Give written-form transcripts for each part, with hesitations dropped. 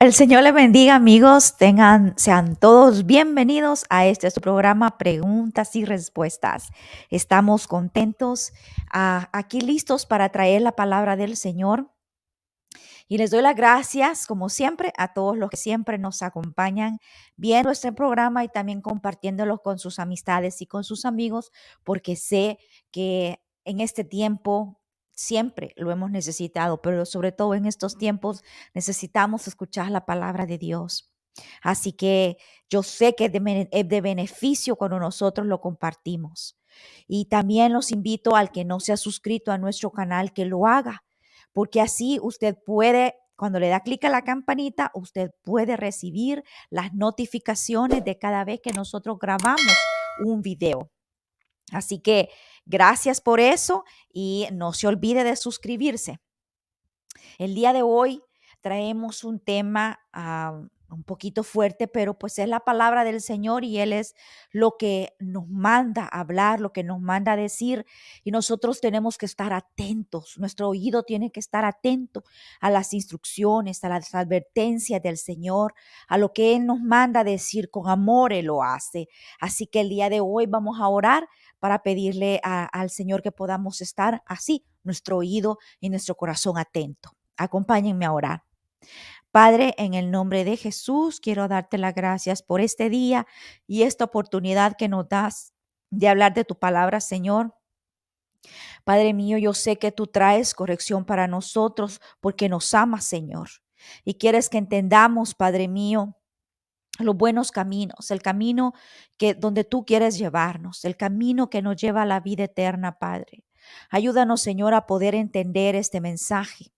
El Señor les bendiga, amigos. Sean todos bienvenidos a este su programa Preguntas y Respuestas. Estamos contentos, aquí listos para traer la palabra del Señor. Y les doy las gracias, como siempre, a todos los que siempre nos acompañan viendo este programa y también compartiéndolo con sus amistades y con sus amigos, porque sé que en este tiempo siempre lo hemos necesitado, pero sobre todo en estos tiempos necesitamos escuchar la palabra de Dios. Así que yo sé que es de beneficio cuando nosotros lo compartimos. Y también los invito al que no se ha suscrito a nuestro canal que lo haga, porque así usted puede, cuando le da clic a la campanita, usted puede recibir las notificaciones de cada vez que nosotros grabamos un video. Así que gracias por eso y no se olvide de suscribirse. El día de hoy traemos un tema un poquito fuerte, pero pues es la palabra del Señor y Él es lo que nos manda a hablar, lo que nos manda a decir, y nosotros tenemos que estar atentos. Nuestro oído tiene que estar atento a las instrucciones, a las advertencias del Señor, a lo que Él nos manda a decir. Con amor Él lo hace. Así que el día de hoy vamos a orar para pedirle al Señor que podamos estar así, nuestro oído y nuestro corazón atento. Acompáñenme a orar. Padre, en el nombre de Jesús, quiero darte las gracias por este día y esta oportunidad que nos das de hablar de tu palabra, Señor. Padre mío, yo sé que tú traes corrección para nosotros porque nos amas, Señor. Y quieres que entendamos, Padre mío, los buenos caminos, el camino que donde tú quieres llevarnos, el camino que nos lleva a la vida eterna, Padre. Ayúdanos, Señor, a poder entender este mensaje.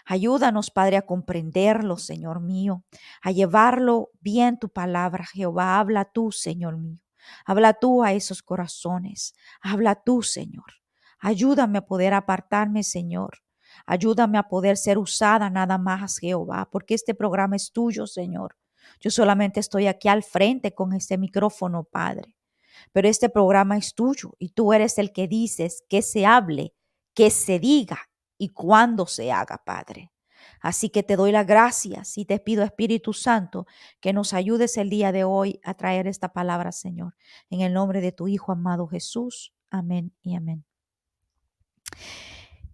Ayúdanos, Padre, a comprenderlo, Señor mío, a llevarlo bien tu palabra, Jehová. Habla tú, Señor mío. Habla tú a esos corazones. Habla tú, Señor. Ayúdame a poder apartarme, Señor. Ayúdame a poder ser usada nada más, Jehová, porque este programa es tuyo, Señor. Yo solamente estoy aquí al frente con este micrófono, Padre. Pero este programa es tuyo y tú eres el que dices que se hable, que se diga y cuándo se haga, Padre. Así que te doy las gracias y te pido, Espíritu Santo, que nos ayudes el día de hoy a traer esta palabra, Señor. En el nombre de tu Hijo amado Jesús. Amén y amén.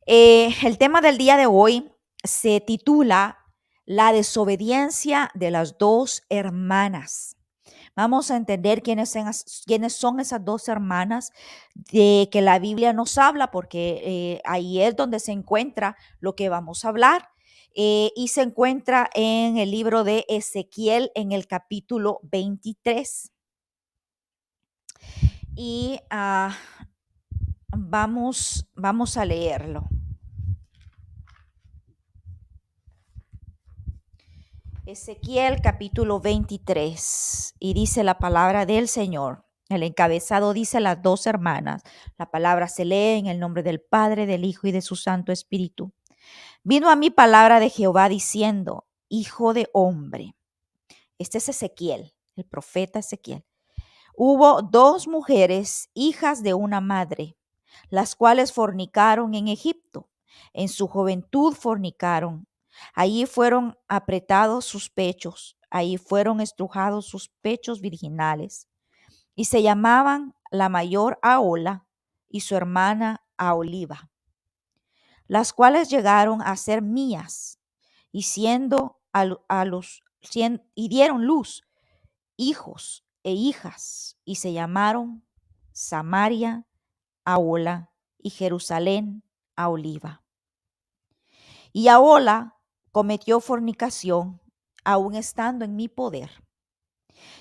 El tema del día de hoy se titula La desobediencia de las dos hermanas. Vamos a entender quiénes son esas dos hermanas de que la Biblia nos habla, porque ahí es donde se encuentra lo que vamos a hablar. Y se encuentra en el libro de Ezequiel en el capítulo 23. Y vamos a leerlo. Ezequiel capítulo 23 y dice la palabra del Señor. El encabezado dice las dos hermanas. La palabra se lee en el nombre del Padre, del Hijo y de su Santo Espíritu. Vino a mí palabra de Jehová diciendo, hijo de hombre. Este es Ezequiel, el profeta Ezequiel. Hubo dos mujeres, hijas de una madre, las cuales fornicaron en Egipto. En su juventud fornicaron. Allí fueron apretados sus pechos, ahí fueron estrujados sus pechos virginales. Y se llamaban la mayor Ahola y su hermana Aholiba, las cuales llegaron a ser mías, y y dieron luz hijos e hijas, y se llamaron Samaria, Ahola, y Jerusalén, Aholiba. Y Ahola cometió fornicación, aun estando en mi poder,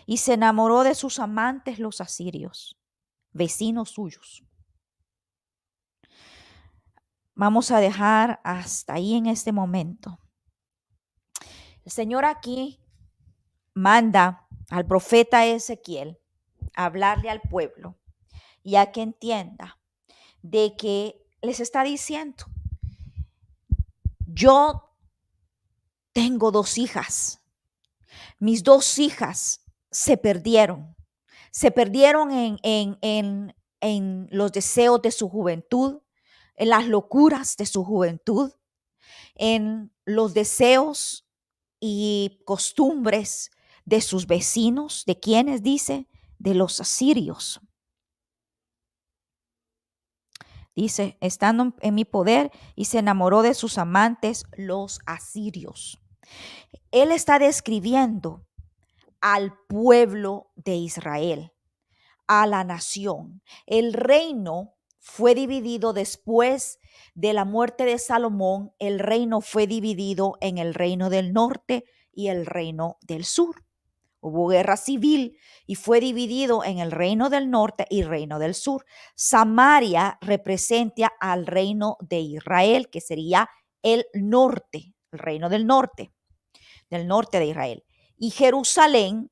y se enamoró de sus amantes los asirios, vecinos suyos. Vamos a dejar hasta ahí en este momento. El Señor aquí manda al profeta Ezequiel a hablarle al pueblo y a que entienda de que les está diciendo, yo tengo dos hijas, mis dos hijas se perdieron en los deseos de su juventud, en las locuras de su juventud, en los deseos y costumbres de sus vecinos. ¿De quiénes dice? De los asirios. Dice, estando en mi poder, y se enamoró de sus amantes, los asirios. Él está describiendo al pueblo de Israel, a la nación. El reino fue dividido después de la muerte de Salomón. El reino fue dividido en el reino del norte y el reino del sur. Hubo guerra civil y fue dividido en el reino del norte y reino del sur. Samaria representa al reino de Israel, que sería el norte, el reino del norte de Israel. Y Jerusalén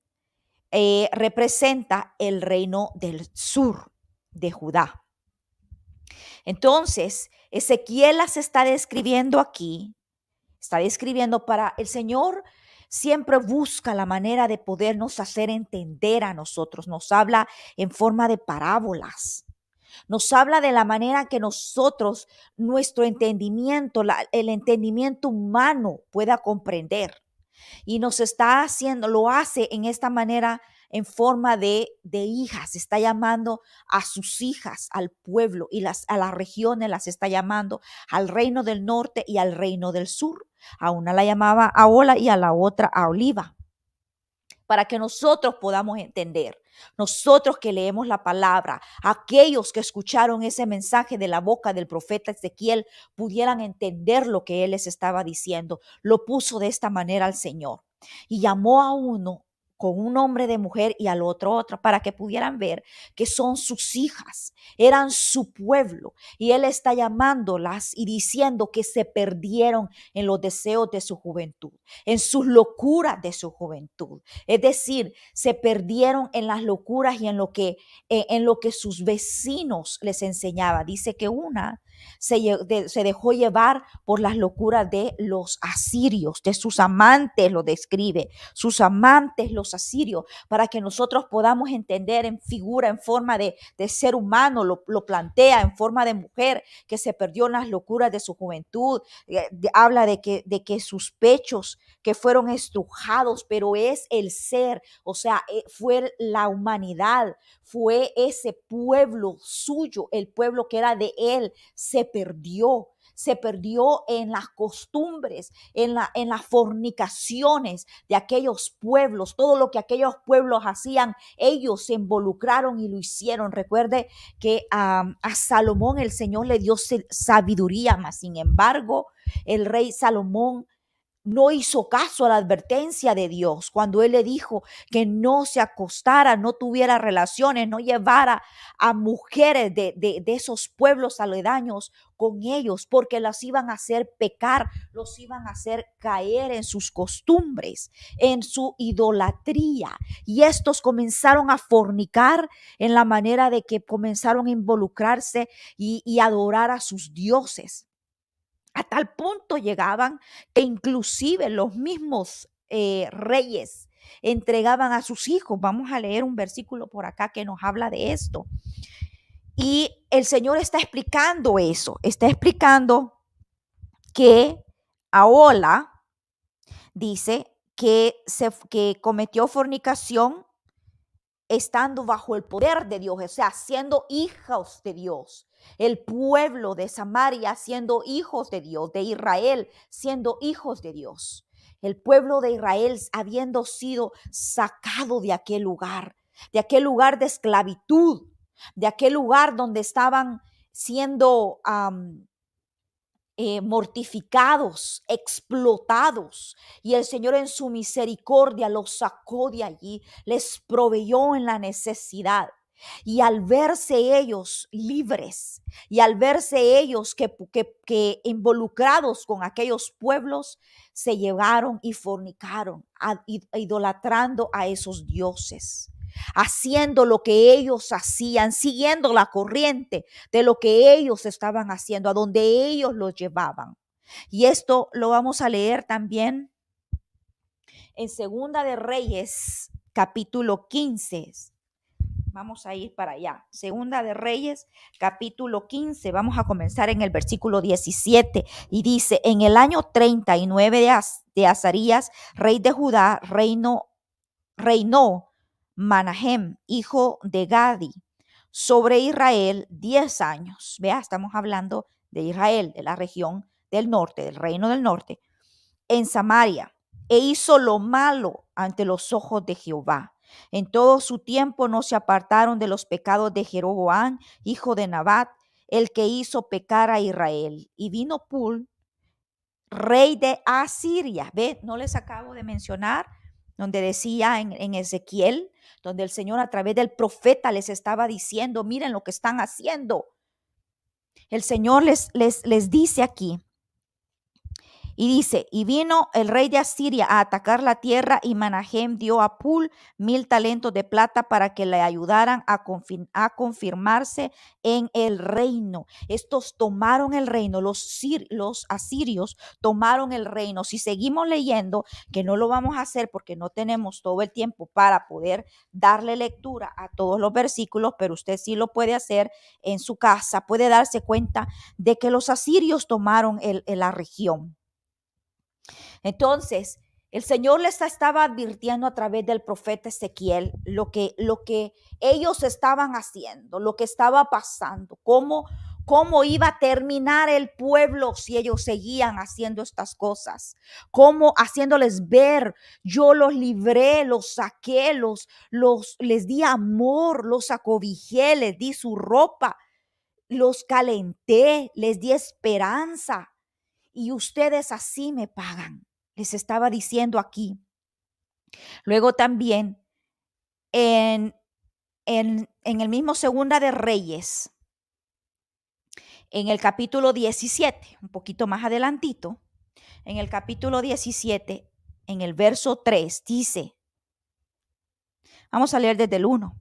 representa el reino del sur de Judá. Entonces, Ezequiel las está describiendo aquí, está describiendo para el Señor. Siempre busca la manera de podernos hacer entender a nosotros. Nos habla en forma de parábolas. Nos habla de la manera que nosotros, nuestro entendimiento, el entendimiento humano pueda comprender. Y nos está haciendo, lo hace en esta manera en forma de hijas. Está llamando a sus hijas, al pueblo y a las regiones las está llamando, al reino del norte y al reino del sur. A una la llamaba Ahola y a la otra a Oliva, para que nosotros podamos entender. Nosotros que leemos la palabra, aquellos que escucharon ese mensaje de la boca del profeta Ezequiel, pudieran entender lo que él les estaba diciendo. Lo puso de esta manera al Señor y llamó a uno con un nombre de mujer y al otro otra, para que pudieran ver que son sus hijas, eran su pueblo, y él está llamándolas y diciendo que se perdieron en los deseos de su juventud, en sus locuras de su juventud. Es decir, se perdieron en las locuras y en lo que sus vecinos les enseñaba. Dice que una se dejó llevar por las locuras de los asirios, de sus amantes, lo describe, sus amantes, los asirios, para que nosotros podamos entender en figura, en forma de ser humano, lo plantea en forma de mujer que se perdió en las locuras de su juventud. Habla de que sus pechos que fueron estrujados, pero es el ser, o sea, fue la humanidad, fue ese pueblo suyo, el pueblo que era de él, se perdió en las costumbres, en las fornicaciones de aquellos pueblos. Todo lo que aquellos pueblos hacían, ellos se involucraron y lo hicieron. Recuerde que a Salomón el Señor le dio sabiduría, mas sin embargo el rey Salomón no hizo caso a la advertencia de Dios cuando él le dijo que no se acostara, no tuviera relaciones, no llevara a mujeres de esos pueblos aledaños con ellos, porque las iban a hacer pecar, los iban a hacer caer en sus costumbres, en su idolatría. Y estos comenzaron a fornicar en la manera de que comenzaron a involucrarse y adorar a sus dioses. A tal punto llegaban que inclusive los mismos reyes entregaban a sus hijos. Vamos a leer un versículo por acá que nos habla de esto. Y el Señor está explicando eso, está explicando que Ahola dice que cometió fornicación estando bajo el poder de Dios, o sea, siendo hijos de Dios. El pueblo de Samaria siendo hijos de Dios, de Israel siendo hijos de Dios. El pueblo de Israel habiendo sido sacado de aquel lugar de esclavitud, de aquel lugar donde estaban siendo mortificados, explotados, y el Señor en su misericordia los sacó de allí, les proveyó en la necesidad. Y al verse ellos libres y al verse ellos que involucrados con aquellos pueblos, se llevaron y fornicaron, idolatrando a esos dioses, haciendo lo que ellos hacían, siguiendo la corriente de lo que ellos estaban haciendo, a donde ellos los llevaban. Y esto lo vamos a leer también en Segunda de Reyes, capítulo 15. Vamos a ir para allá. Segunda de Reyes, capítulo 15. Vamos a comenzar en el versículo 17. Y dice, en el año 39 de Azarías, rey de Judá, reinó Manahem, hijo de Gadi, sobre Israel 10 años. Vea, estamos hablando de Israel, de la región del norte, del reino del norte, en Samaria, e hizo lo malo ante los ojos de Jehová. En todo su tiempo no se apartaron de los pecados de Jeroboam, hijo de Nabat, el que hizo pecar a Israel. Y vino Pul, rey de Asiria. Ve, no les acabo de mencionar, donde decía en Ezequiel, donde el Señor a través del profeta les estaba diciendo, miren lo que están haciendo. El Señor les dice aquí, y dice, y vino el rey de Asiria a atacar la tierra, y Manahem dio a Pul 1000 talentos de plata para que le ayudaran a confirmarse en el reino. Estos tomaron el reino, los asirios tomaron el reino. Si seguimos leyendo, que no lo vamos a hacer porque no tenemos todo el tiempo para poder darle lectura a todos los versículos, pero usted sí lo puede hacer en su casa, puede darse cuenta de que los asirios tomaron la región. Entonces, el Señor les estaba advirtiendo a través del profeta Ezequiel lo que ellos estaban haciendo, lo que estaba pasando, cómo iba a terminar el pueblo si ellos seguían haciendo estas cosas, cómo haciéndoles ver, yo los libré, los saqué, les di amor, los acobijé, les di su ropa, los calenté, les di esperanza, y ustedes así me pagan. Les estaba diciendo aquí. Luego también en el mismo Segunda de Reyes, en el capítulo 17, un poquito más adelantito, en el capítulo 17, en el verso 3, dice, vamos a leer desde el 1.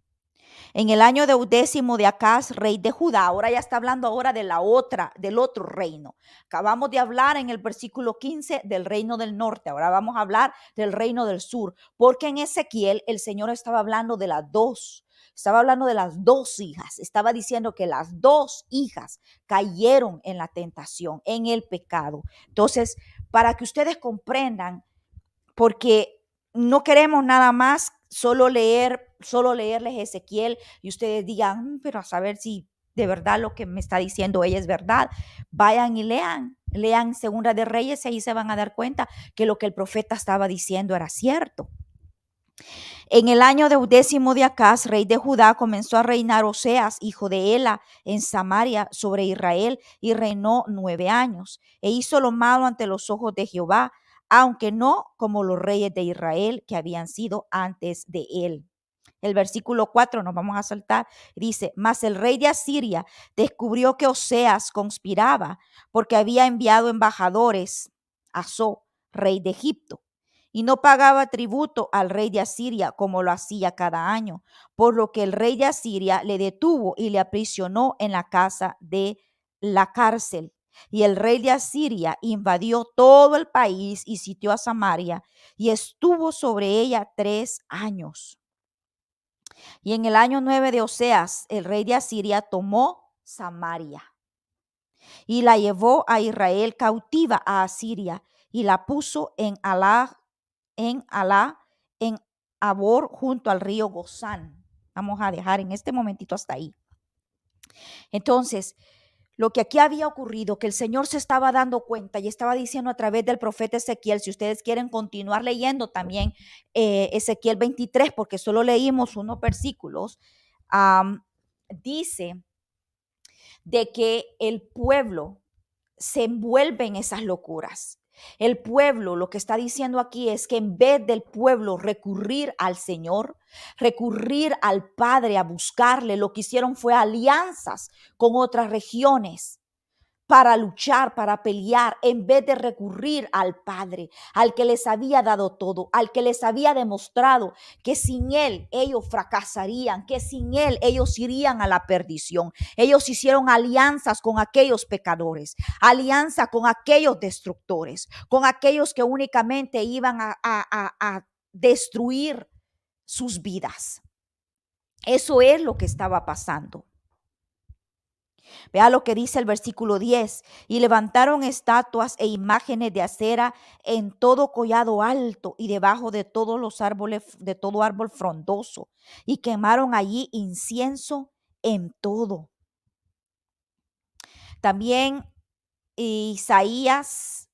En el año 10º de Acaz, rey de Judá. Ahora ya está hablando ahora del otro reino. Acabamos de hablar en el versículo 15 del reino del norte. Ahora vamos a hablar del reino del sur. Porque en Ezequiel el Señor estaba hablando de las dos. Estaba hablando de las dos hijas. Estaba diciendo que las dos hijas cayeron en la tentación, en el pecado. Entonces, para que ustedes comprendan, porque no queremos nada más solo leerles Ezequiel y ustedes digan, pero a saber si de verdad lo que me está diciendo ella es verdad. Vayan y lean Segunda de Reyes y ahí se van a dar cuenta que lo que el profeta estaba diciendo era cierto. En el año 10º de Acaz, rey de Judá, comenzó a reinar Oseas, hijo de Ela, en Samaria sobre Israel, y reinó 9 años. E hizo lo malo ante los ojos de Jehová, aunque no como los reyes de Israel que habían sido antes de él. El versículo 4, nos vamos a saltar, dice, mas el rey de Asiria descubrió que Oseas conspiraba porque había enviado embajadores a So, rey de Egipto, y no pagaba tributo al rey de Asiria como lo hacía cada año, por lo que el rey de Asiria le detuvo y le aprisionó en la casa de la cárcel. Y el rey de Asiria invadió todo el país y sitió a Samaria y estuvo sobre ella 3 años. Y en el año 9 de Oseas, el rey de Asiria tomó Samaria y la llevó a Israel cautiva a Asiria y la puso en Abor, junto al río Gozán. Vamos a dejar en este momentito hasta ahí. Entonces, lo que aquí había ocurrido, que el Señor se estaba dando cuenta y estaba diciendo a través del profeta Ezequiel, si ustedes quieren continuar leyendo también Ezequiel 23, porque solo leímos unos versículos, dice de que el pueblo se envuelve en esas locuras. El pueblo, lo que está diciendo aquí es que en vez del pueblo recurrir al Señor, recurrir al Padre a buscarle, lo que hicieron fue alianzas con otras regiones para luchar, para pelear, en vez de recurrir al Padre, al que les había dado todo, al que les había demostrado que sin Él ellos fracasarían, que sin Él ellos irían a la perdición. Ellos hicieron alianzas con aquellos pecadores, alianza con aquellos destructores, con aquellos que únicamente iban a destruir sus vidas. Eso es lo que estaba pasando. Vea lo que dice el versículo 10. Y levantaron estatuas e imágenes de acera en todo collado alto y debajo de todos los árboles, de todo árbol frondoso. Y quemaron allí incienso en todo. También Isaías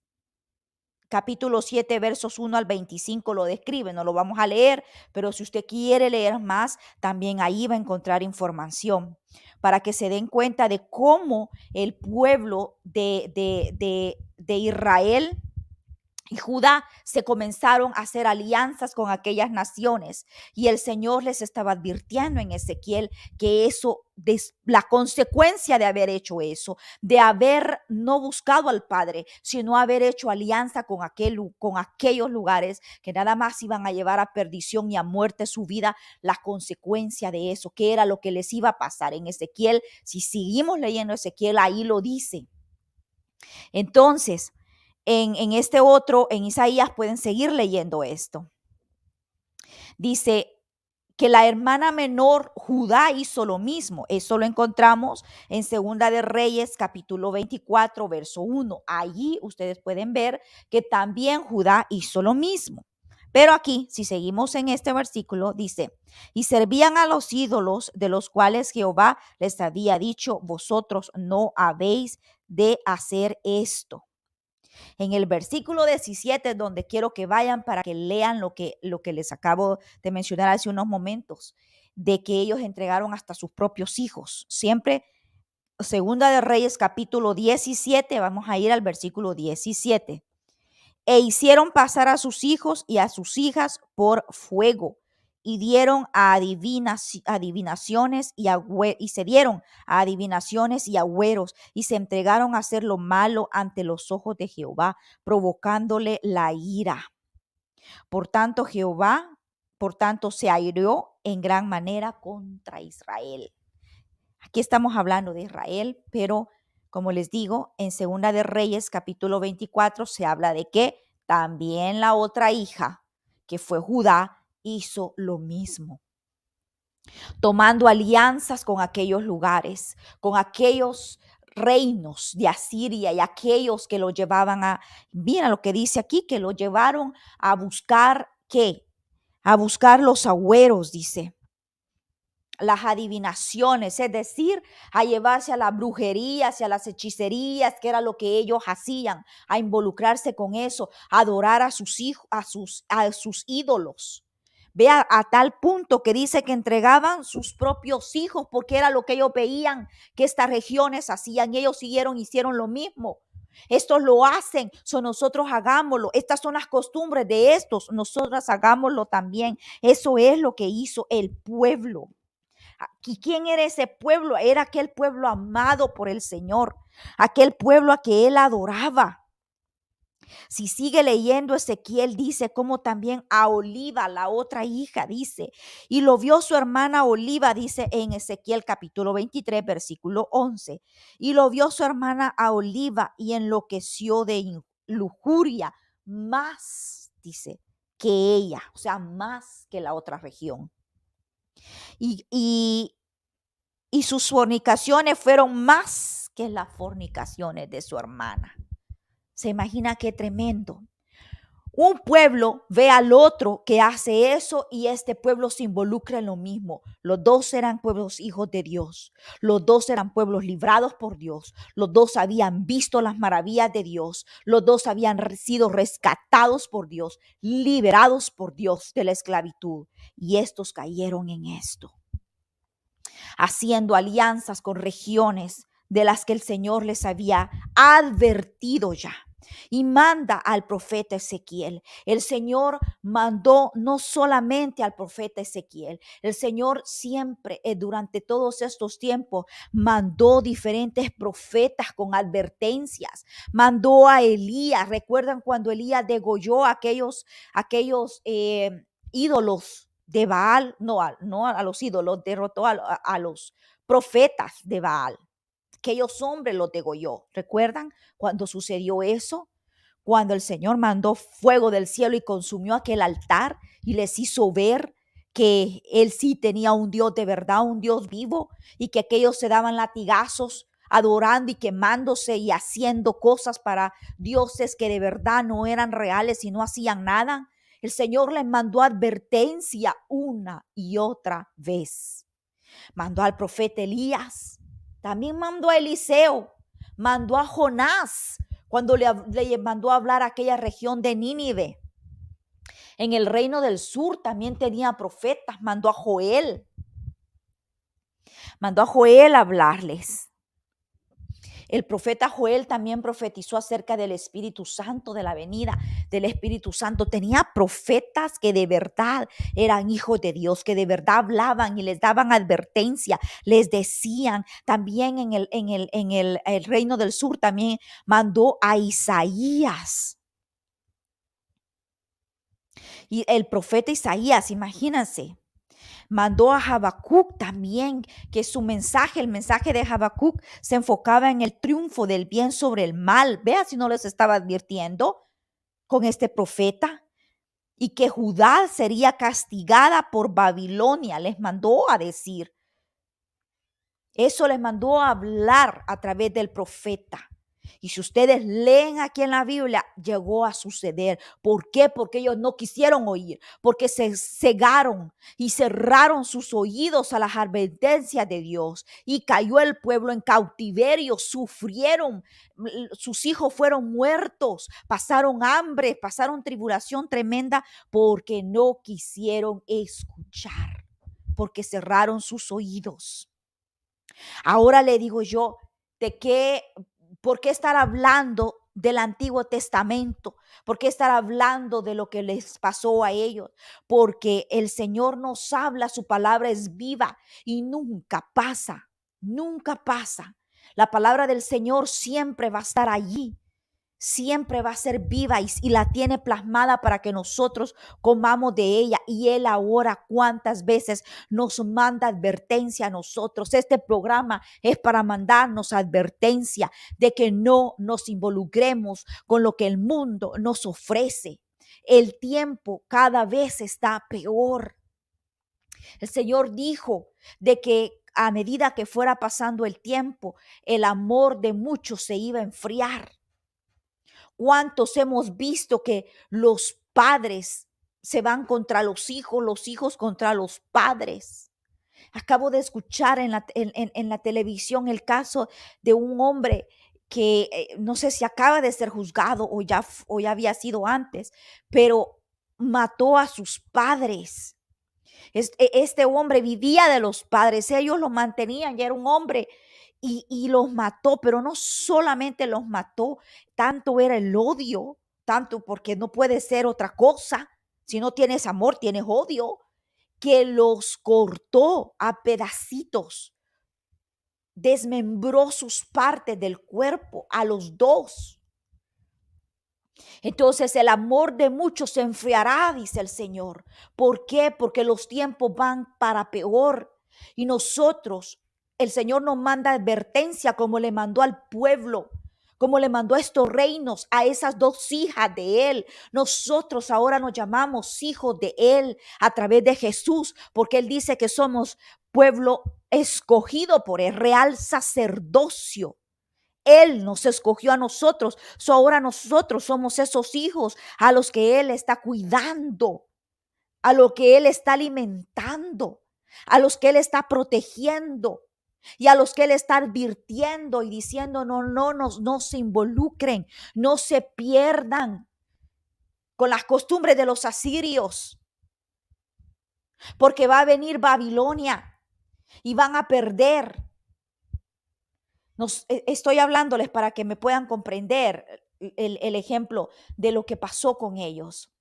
capítulo 7, versos 1 al 25 lo describe, no lo vamos a leer, pero si usted quiere leer más, también ahí va a encontrar información para que se den cuenta de cómo el pueblo de Israel y Judá se comenzaron a hacer alianzas con aquellas naciones y el Señor les estaba advirtiendo en Ezequiel que eso, la consecuencia de haber hecho eso, de haber no buscado al Padre, sino haber hecho alianza con aquellos lugares que nada más iban a llevar a perdición y a muerte su vida, la consecuencia de eso, que era lo que les iba a pasar en Ezequiel. Si seguimos leyendo Ezequiel, ahí lo dice. Entonces, en este otro, en Isaías, pueden seguir leyendo esto. Dice que la hermana menor Judá hizo lo mismo. Eso lo encontramos en Segunda de Reyes, capítulo 24, verso 1. Allí ustedes pueden ver que también Judá hizo lo mismo. Pero aquí, si seguimos en este versículo, dice, y servían a los ídolos de los cuales Jehová les había dicho, vosotros no habéis de hacer esto. En el versículo 17, donde quiero que vayan para que lean lo que les acabo de mencionar hace unos momentos, de que ellos entregaron hasta sus propios hijos. Siempre, Segunda de Reyes, capítulo 17, vamos a ir al versículo 17. E hicieron pasar a sus hijos y a sus hijas por fuego, y dieron a adivinaciones y se dieron a adivinaciones y agüeros, y se entregaron a hacer lo malo ante los ojos de Jehová, provocándole la ira. Por tanto, se airó en gran manera contra Israel. Aquí estamos hablando de Israel, pero como les digo, en Segunda de Reyes, capítulo 24, se habla de que también la otra hija, que fue Judá, hizo lo mismo, tomando alianzas con aquellos lugares, con aquellos reinos de Asiria y aquellos que lo llevaban mira lo que dice aquí, que lo llevaron a buscar, ¿qué? A buscar los agüeros, dice, las adivinaciones, es decir, a llevarse a la brujería, hacia las hechicerías, que era lo que ellos hacían, a involucrarse con eso, a adorar a sus hijos, a sus ídolos. Vea, a tal punto que dice que entregaban sus propios hijos porque era lo que ellos veían que estas regiones hacían. Ellos hicieron lo mismo. Estos lo hacen, nosotros hagámoslo. Estas son las costumbres de estos, nosotras hagámoslo también. Eso es lo que hizo el pueblo. ¿Y quién era ese pueblo? Era aquel pueblo amado por el Señor, aquel pueblo a que él adoraba. Si sigue leyendo Ezequiel, dice como también a Oliva, la otra hija, dice, y lo vio su hermana Oliva, dice en Ezequiel capítulo 23, versículo 11, y lo vio su hermana a Oliva y enloqueció de lujuria, más, dice, que ella, o sea, más que la otra región. Y sus fornicaciones fueron más que las fornicaciones de su hermana. ¿Se imagina qué tremendo? Un pueblo ve al otro que hace eso y este pueblo se involucra en lo mismo. Los dos eran pueblos hijos de Dios. Los dos eran pueblos librados por Dios. Los dos habían visto las maravillas de Dios. Los dos habían sido rescatados por Dios, liberados por Dios de la esclavitud. Y estos cayeron en esto, haciendo alianzas con regiones de las que el Señor les había advertido ya. Y manda al profeta Ezequiel. El Señor mandó no solamente al profeta Ezequiel, el Señor siempre, durante todos estos tiempos, mandó diferentes profetas con advertencias. Mandó a Elías. ¿Recuerdan cuando Elías degolló aquellos ídolos de Baal? No a los ídolos, derrotó a los profetas de Baal. Aquellos hombres los degolló. ¿Recuerdan cuando sucedió eso? Cuando el Señor mandó fuego del cielo y consumió aquel altar y les hizo ver que él sí tenía un Dios de verdad, un Dios vivo, y que aquellos se daban latigazos adorando y quemándose y haciendo cosas para dioses que de verdad no eran reales y no hacían nada. El Señor les mandó advertencia una y otra vez. Mandó al profeta Elías, también mandó a Eliseo, mandó a Jonás cuando le mandó a hablar a aquella región de Nínive. En el reino del sur también tenía profetas, mandó a Joel a hablarles. El profeta Joel también profetizó acerca del Espíritu Santo, de la venida del Espíritu Santo. Tenía profetas que de verdad eran hijos de Dios, que de verdad hablaban y les daban advertencia, les decían. También el reino del sur también mandó a Isaías. Y el profeta Isaías, imagínense, mandó a Habacuc también, que el mensaje de Habacuc se enfocaba en el triunfo del bien sobre el mal. Vea si no les estaba advirtiendo con este profeta. Y que Judá sería castigada por Babilonia, les mandó a decir. Eso les mandó a hablar a través del profeta. Y si ustedes leen aquí en la Biblia, llegó a suceder. ¿Por qué? Porque ellos no quisieron oír, porque se cegaron y cerraron sus oídos a las advertencias de Dios. Y cayó el pueblo en cautiverio, sufrieron, sus hijos fueron muertos, pasaron hambre, pasaron tribulación tremenda porque no quisieron escuchar, porque cerraron sus oídos. Ahora le digo yo, ¿por qué estar hablando del Antiguo Testamento? ¿Por qué estar hablando de lo que les pasó a ellos? Porque el Señor nos habla, su palabra es viva y nunca pasa, nunca pasa. La palabra del Señor siempre va a estar allí, siempre va a ser viva y la tiene plasmada para que nosotros comamos de ella. Y Él ahora cuántas veces nos manda advertencia a nosotros. Este programa es para mandarnos advertencia de que no nos involucremos con lo que el mundo nos ofrece. El tiempo cada vez está peor. El Señor dijo de que a medida que fuera pasando el tiempo, el amor de muchos se iba a enfriar. ¿Cuántos hemos visto que los padres se van contra los hijos contra los padres? Acabo de escuchar en la televisión el caso de un hombre que no sé si acaba de ser juzgado o ya había sido antes, pero mató a sus padres. Este hombre vivía de los padres, ellos lo mantenían, ya era un hombre y los mató, pero no solamente los mató, tanto era el odio, tanto porque no puede ser otra cosa. Si no tienes amor, tienes odio, que los cortó a pedacitos, desmembró sus partes del cuerpo a los dos. Entonces el amor de muchos se enfriará, dice el Señor. ¿Por qué? Porque los tiempos van para peor. Y nosotros, el Señor nos manda advertencia como le mandó al pueblo, como le mandó a estos reinos, a esas dos hijas de Él. Nosotros ahora nos llamamos hijos de Él a través de Jesús, porque Él dice que somos pueblo escogido por el real sacerdocio. Él nos escogió a nosotros. Ahora nosotros somos esos hijos a los que Él está cuidando, a los que Él está alimentando, a los que Él está protegiendo y a los que Él está advirtiendo y diciendo no se involucren, no se pierdan con las costumbres de los asirios, porque va a venir Babilonia y van a perder. Estoy hablándoles para que me puedan comprender el ejemplo de lo que pasó con ellos.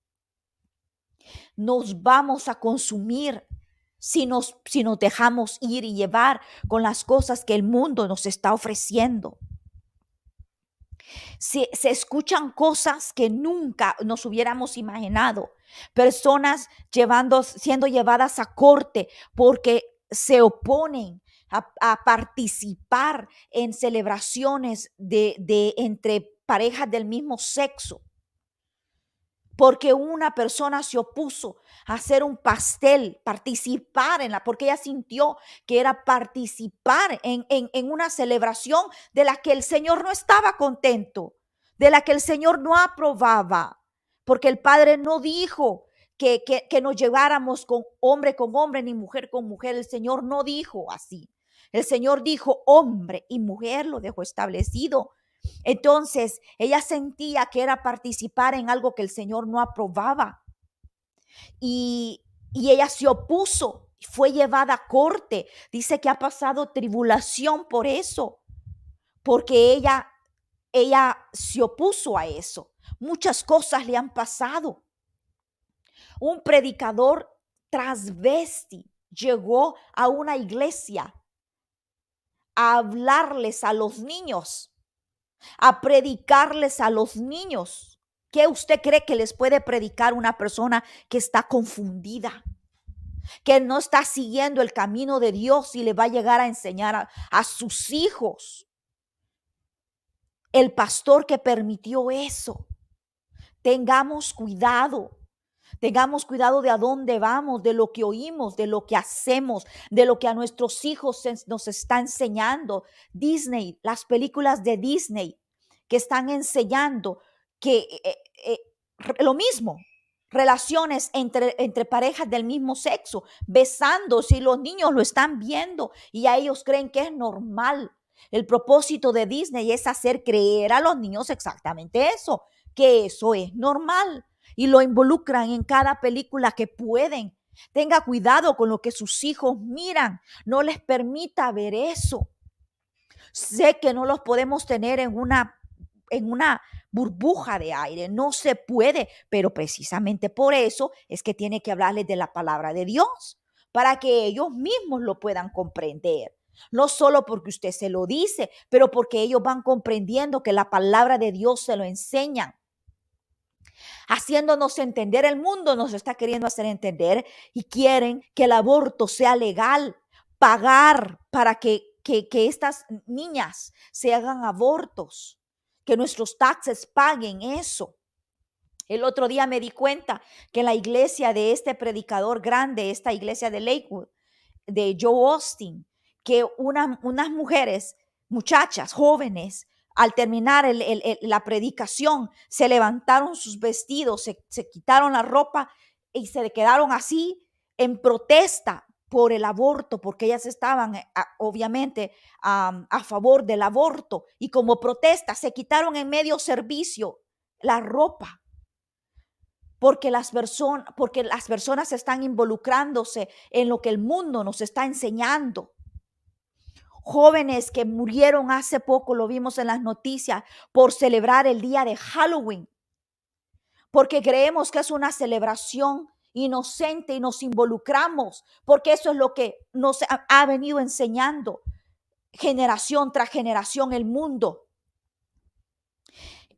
Nos vamos a consumir si nos dejamos ir y llevar con las cosas que el mundo nos está ofreciendo. Se escuchan cosas que nunca nos hubiéramos imaginado. Personas siendo llevadas a corte porque se oponen a participar en celebraciones de entre parejas del mismo sexo. porque una persona se opuso a hacer un pastel, participar porque ella sintió que era participar en una celebración de la que el Señor no estaba contento, de la que el Señor no aprobaba, porque el Padre no dijo que nos lleváramos con hombre, ni mujer con mujer. El Señor no dijo así. El Señor dijo hombre y mujer, lo dejó establecido. Entonces, ella sentía que era participar en algo que el Señor no aprobaba. Y ella se opuso, fue llevada a corte. Dice que ha pasado tribulación por eso, porque ella se opuso a eso. Muchas cosas le han pasado. Un predicador transvesti llegó a una iglesia a hablarles a los niños, a predicarles a los niños. ¿Qué usted cree que les puede predicar una persona que está confundida, que no está siguiendo el camino de Dios y le va a llegar a enseñar a sus hijos? El pastor que permitió eso. Tengamos cuidado. Tengamos cuidado de a dónde vamos, de lo que oímos, de lo que hacemos, de lo que a nuestros hijos nos está enseñando. Disney, las películas de Disney que están enseñando que lo mismo, relaciones entre parejas del mismo sexo, besándose, y los niños lo están viendo y a ellos creen que es normal. El propósito de Disney es hacer creer a los niños exactamente eso, que eso es normal, y lo involucran en cada película que pueden. Tenga cuidado con lo que sus hijos miran, no les permita ver eso. Sé que no los podemos tener en una burbuja de aire, no se puede, pero precisamente por eso es que tiene que hablarles de la palabra de Dios, para que ellos mismos lo puedan comprender. No solo porque usted se lo dice, pero porque ellos van comprendiendo que la palabra de Dios se lo enseñan. Haciéndonos entender, el mundo nos está queriendo hacer entender y quieren que el aborto sea legal, pagar para que estas niñas se hagan abortos, que nuestros taxes paguen eso. El otro día me di cuenta que en la iglesia de este predicador grande, esta iglesia de Lakewood, de Joe Austin, que unas mujeres, muchachas, jóvenes, al terminar la predicación, se levantaron sus vestidos, se quitaron la ropa y se quedaron así en protesta por el aborto, porque ellas estaban obviamente a favor del aborto, y como protesta se quitaron en medio servicio la ropa. Porque las personas están involucrándose en lo que el mundo nos está enseñando. Jóvenes que murieron hace poco, lo vimos en las noticias, por celebrar el día de Halloween, porque creemos que es una celebración inocente y nos involucramos, porque eso es lo que nos ha venido enseñando generación tras generación el mundo.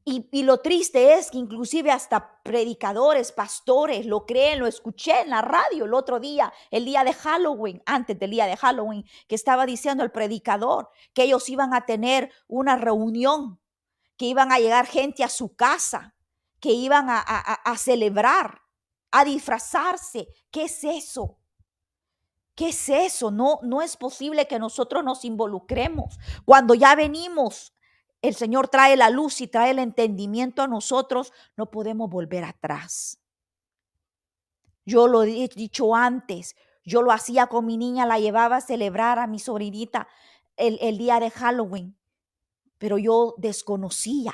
Y lo triste es que inclusive hasta predicadores, pastores lo creen. Lo escuché en la radio el otro día, el día de Halloween, antes del día de Halloween, que estaba diciendo el predicador que ellos iban a tener una reunión, que iban a llegar gente a su casa, que iban a celebrar, a disfrazarse. ¿Qué es eso? ¿Qué es eso? No es posible que nosotros nos involucremos cuando ya venimos. El Señor trae la luz y trae el entendimiento a nosotros, no podemos volver atrás. Yo lo he dicho antes, yo lo hacía con mi niña, la llevaba a celebrar a mi sobrinita el día de Halloween, pero yo desconocía.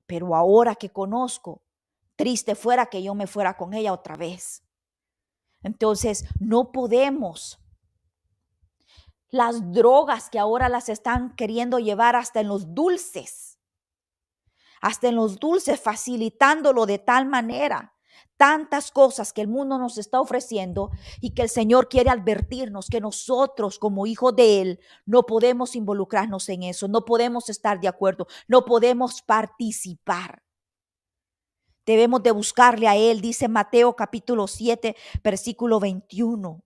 Pero ahora que conozco, triste fuera que yo me fuera con ella otra vez. Entonces, no podemos. Las drogas que ahora las están queriendo llevar hasta en los dulces, facilitándolo de tal manera. Tantas cosas que el mundo nos está ofreciendo y que el Señor quiere advertirnos que nosotros como hijos de Él no podemos involucrarnos en eso, no podemos estar de acuerdo, no podemos participar. Debemos de buscarle a Él, dice Mateo capítulo 7, versículo 21.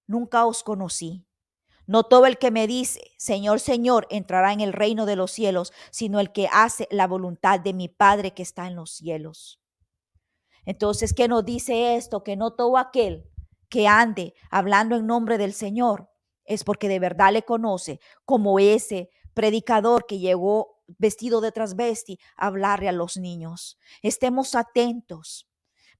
Nunca os conocí. No todo el que me dice, Señor, Señor, entrará en el reino de los cielos, sino el que hace la voluntad de mi Padre que está en los cielos. Entonces, ¿qué nos dice esto? Que no todo aquel que ande hablando en nombre del Señor es porque de verdad le conoce, como ese predicador que llegó vestido de transvesti a hablarle a los niños. Estemos atentos,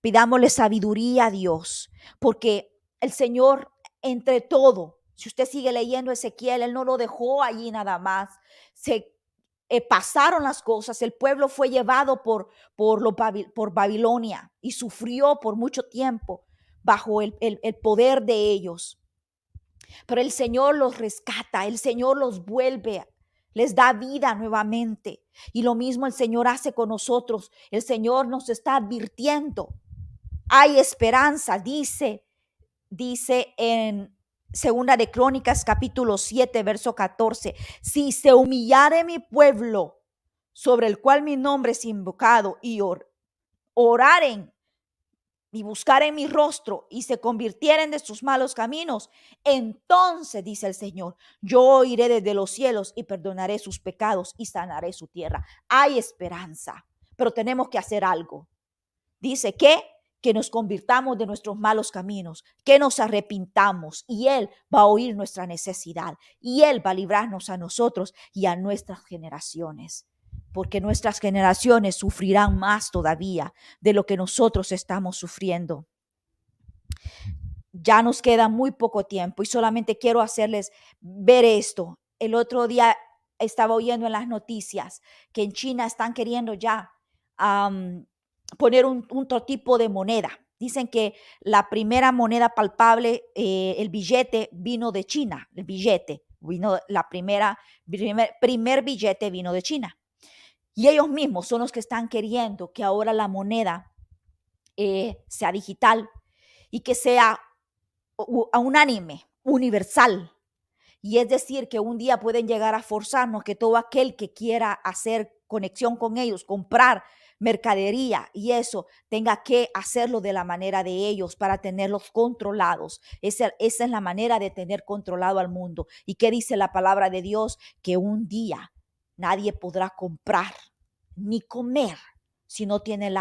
pidámosle sabiduría a Dios, porque el Señor entre todo, si usted sigue leyendo Ezequiel, Él no lo dejó allí nada más. Pasaron las cosas, el pueblo fue llevado por Babilonia y sufrió por mucho tiempo bajo el poder de ellos. Pero el Señor los rescata, el Señor los vuelve, les da vida nuevamente. Y lo mismo el Señor hace con nosotros. El Señor nos está advirtiendo. Hay esperanza, dice en Segunda de Crónicas, capítulo 7, verso 14. Si se humillare mi pueblo, sobre el cual mi nombre es invocado, y oraren y buscaren mi rostro y se convirtieren de sus malos caminos, entonces, dice el Señor, yo oiré desde los cielos y perdonaré sus pecados y sanaré su tierra. Hay esperanza, pero tenemos que hacer algo. Dice que nos convirtamos de nuestros malos caminos, que nos arrepintamos, y Él va a oír nuestra necesidad y Él va a librarnos a nosotros y a nuestras generaciones, porque nuestras generaciones sufrirán más todavía de lo que nosotros estamos sufriendo. Ya nos queda muy poco tiempo y solamente quiero hacerles ver esto. El otro día estaba oyendo en las noticias que en China están queriendo ya poner otro tipo de moneda. Dicen que la primera moneda palpable, el billete, vino de China. El billete vino, primer billete vino de China. Y ellos mismos son los que están queriendo que ahora la moneda sea digital y que sea unánime, universal. Y es decir, que un día pueden llegar a forzarnos que todo aquel que quiera hacer conexión con ellos, comprar mercadería y eso, tenga que hacerlo de la manera de ellos para tenerlos controlados. Esa es la manera de tener controlado al mundo. ¿Y qué dice la palabra de Dios? Que un día nadie podrá comprar ni comer si no tiene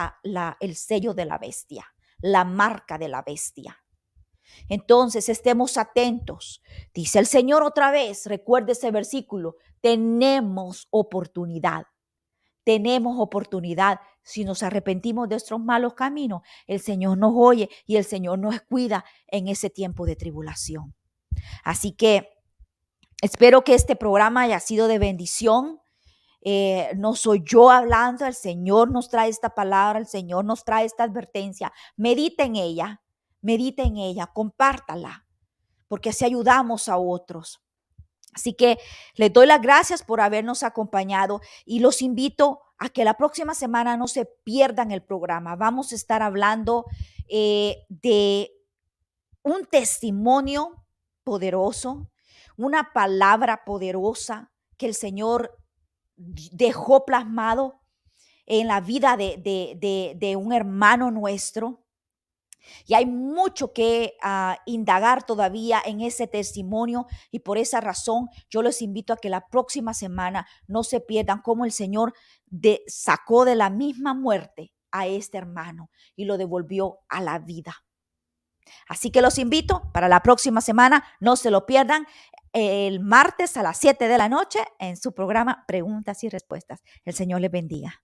el sello de la bestia, la marca de la bestia. Entonces estemos atentos. Dice el Señor otra vez, recuerde ese versículo, tenemos oportunidad. Tenemos oportunidad. Si nos arrepentimos de nuestros malos caminos, el Señor nos oye y el Señor nos cuida en ese tiempo de tribulación. Así que espero que este programa haya sido de bendición. No soy yo hablando, el Señor nos trae esta palabra, el Señor nos trae esta advertencia. Medita en ella, compártala, porque así ayudamos a otros. Así que les doy las gracias por habernos acompañado y los invito a que la próxima semana no se pierdan el programa. Vamos a estar hablando de un testimonio poderoso, una palabra poderosa que el Señor dejó plasmado en la vida de un hermano nuestro. Y hay mucho que indagar todavía en ese testimonio y por esa razón yo les invito a que la próxima semana no se pierdan cómo el Señor sacó de la misma muerte a este hermano y lo devolvió a la vida. Así que los invito para la próxima semana, no se lo pierdan, el martes a las 7 de la noche en su programa Preguntas y Respuestas. El Señor les bendiga.